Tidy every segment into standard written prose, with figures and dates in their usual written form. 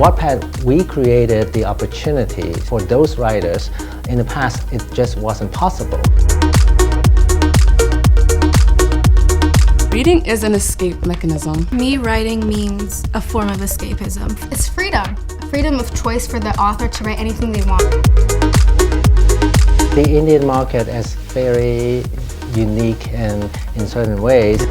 Wattpad, we created the opportunity for those writers. In the past, it just wasn't possible. Reading is an escape mechanism. Me writing means a form of escapism. It's freedom. Freedom of choice for the author to write anything they want. The Indian market is very unique in certain ways.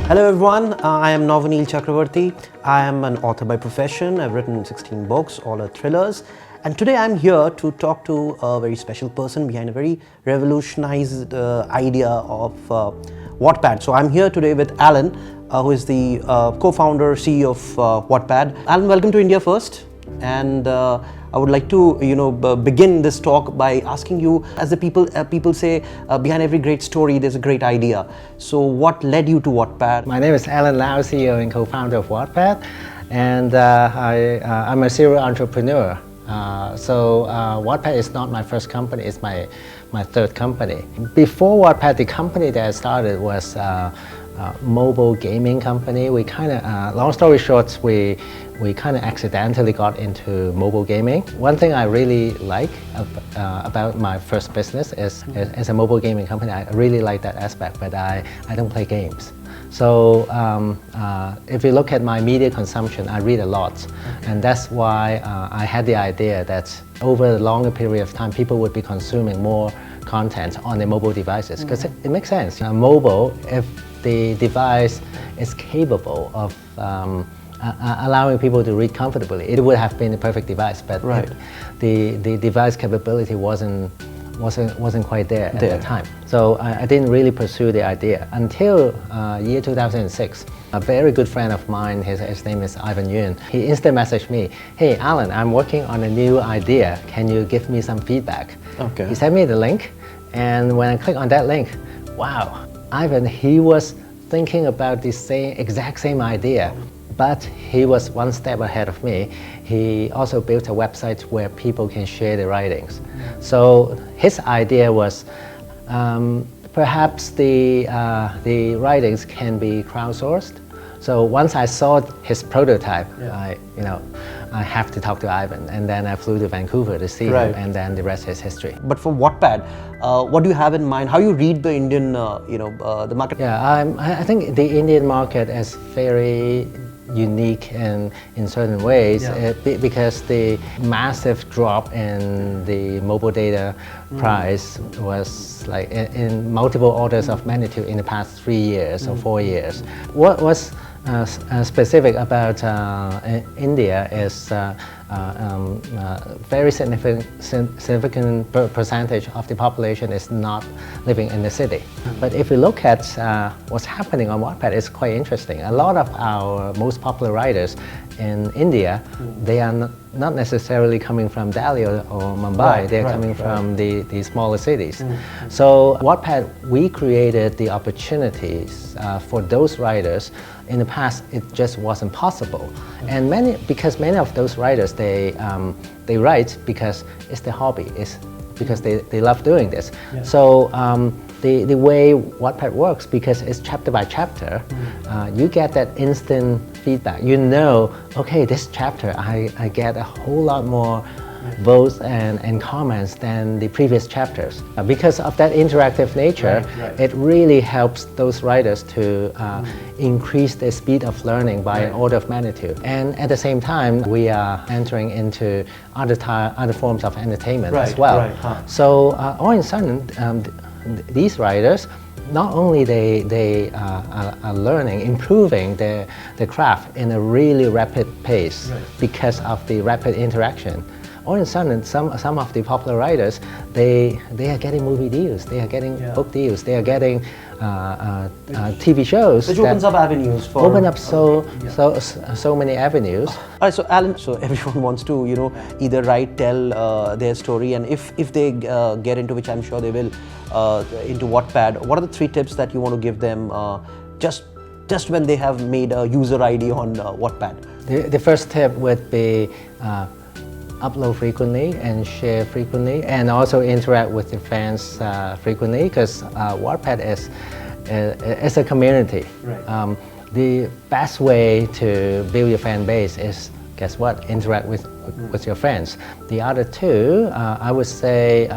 Hello everyone, I am Novoneel Chakraborty. I am an author by profession. I've written 16 books, all are thrillers. And today I'm here to talk to a very special person behind a very revolutionized idea of Wattpad. So I'm here today with Alan, who is the co-founder, CEO of Wattpad. Alan, welcome to India first. And I would like to, begin this talk by asking you, as the people say, behind every great story, there's a great idea. So what led you to Wattpad? My name is Alan Lau, CEO and co-founder of Wattpad. And I'm a serial entrepreneur. Wattpad is not my first company, it's my third company. Before Wattpad, the company that I started was mobile gaming company. We kind of, long story short, we kind of accidentally got into mobile gaming. One thing I really like about my first business is as a mobile gaming company, I really like that aspect, but I don't play games. So if you look at my media consumption, I read a lot. Okay. And that's why I had the idea that over a longer period of time, people would be consuming more content on their mobile devices, because it makes sense. Mobile, if the device is capable of allowing people to read comfortably, it would have been the perfect device, but right. the device capability wasn't quite there at the time. So I didn't really pursue the idea until year 2006. A very good friend of mine, his name is Ivan Yun, he instant messaged me, "Hey Alan, I'm working on a new idea. Can you give me some feedback?" Okay. He sent me the link, and when I click on that link, wow, Ivan, he was thinking about the exact same idea, but he was one step ahead of me. He also built a website where people can share their writings. So his idea was perhaps the writings can be crowdsourced. So once I saw his prototype, I have to talk to Ivan, and then I flew to Vancouver to see him, and then the rest is history. But for Wattpad, what do you have in mind? How you read the Indian, the market? Yeah, I think the Indian market is very unique in certain ways, because the massive drop in the mobile data price was like in multiple orders of magnitude in the past 3 years or 4 years. What was specific about India is very significant percentage of the population is not living in the city. But if you look at what's happening on Wattpad, it's quite interesting. A lot of our most popular writers in India, they are not necessarily coming from Delhi or Mumbai, they're coming from the smaller cities. So Wattpad, we created the opportunities for those writers. In the past, it just wasn't possible. And because many of those writers, they write because it's their hobby, it's because they love doing this. So the way Wattpad works, because it's chapter by chapter, you get that instant feedback. You know, okay, this chapter, I get a whole lot more votes and comments than the previous chapters. Because of that interactive nature, it really helps those writers to increase their speed of learning by an order of magnitude. And at the same time, we are entering into other forms of entertainment as well. So all in sudden, these writers, not only they are learning, improving their craft in a really rapid pace because of the rapid interaction. All of a sudden, some of the popular writers, they are getting movie deals, they are getting book deals, they are getting TV shows. Which opens up avenues for... Open up so many avenues. All right, so Alan, so everyone wants to, either write, tell their story, and if they get into, which I'm sure they will, into Wattpad, what are the 3 tips that you want to give them just when they have made a user ID on Wattpad? The first tip would be upload frequently and share frequently, and also interact with your fans frequently, because Wattpad is a community. Right. The best way to build your fan base is, guess what? Interact with your friends. The other two, I would say,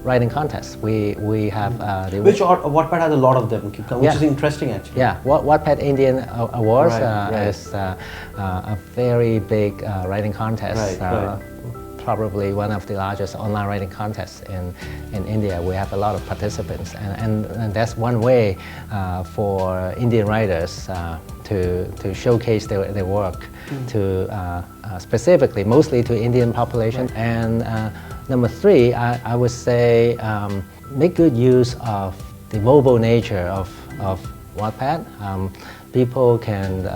writing contests. We have which Wattpad has a lot of them, which is interesting actually. Yeah, Wattpad Indian Awards Right. is a very big writing contest. Right. Probably one of the largest online writing contests in India. We have a lot of participants, and that's one way for Indian writers to showcase their work to specifically, mostly to Indian population. Right. And number three, I would say make good use of the mobile nature of Wattpad. People can,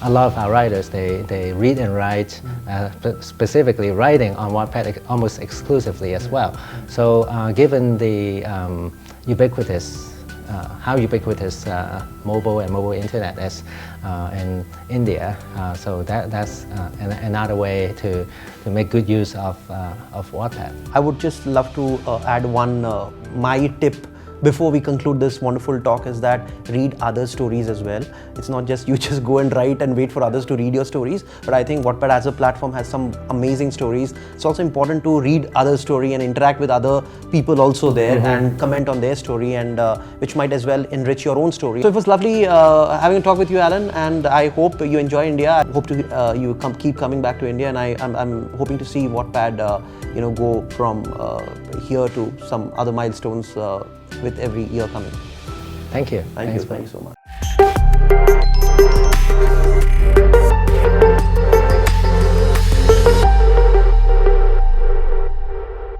a lot of our writers, they read and write, specifically writing on Wattpad almost exclusively as well. So given the ubiquitous, how ubiquitous mobile and mobile internet is in India, so that's another way to make good use of Wattpad. I would just love to add one my tip before we conclude this wonderful talk, is that read other stories as well. It's not just you just go and write and wait for others to read your stories, but I think Wattpad as a platform has some amazing stories. It's also important to read other story and interact with other people also there and comment on their story, and which might as well enrich your own story. So it was lovely having a talk with you, Alan, and I hope you enjoy India. I hope to you keep coming back to India, and I'm hoping to see Wattpad go from here to some other milestones with every year coming. Thank you. Thank you so much.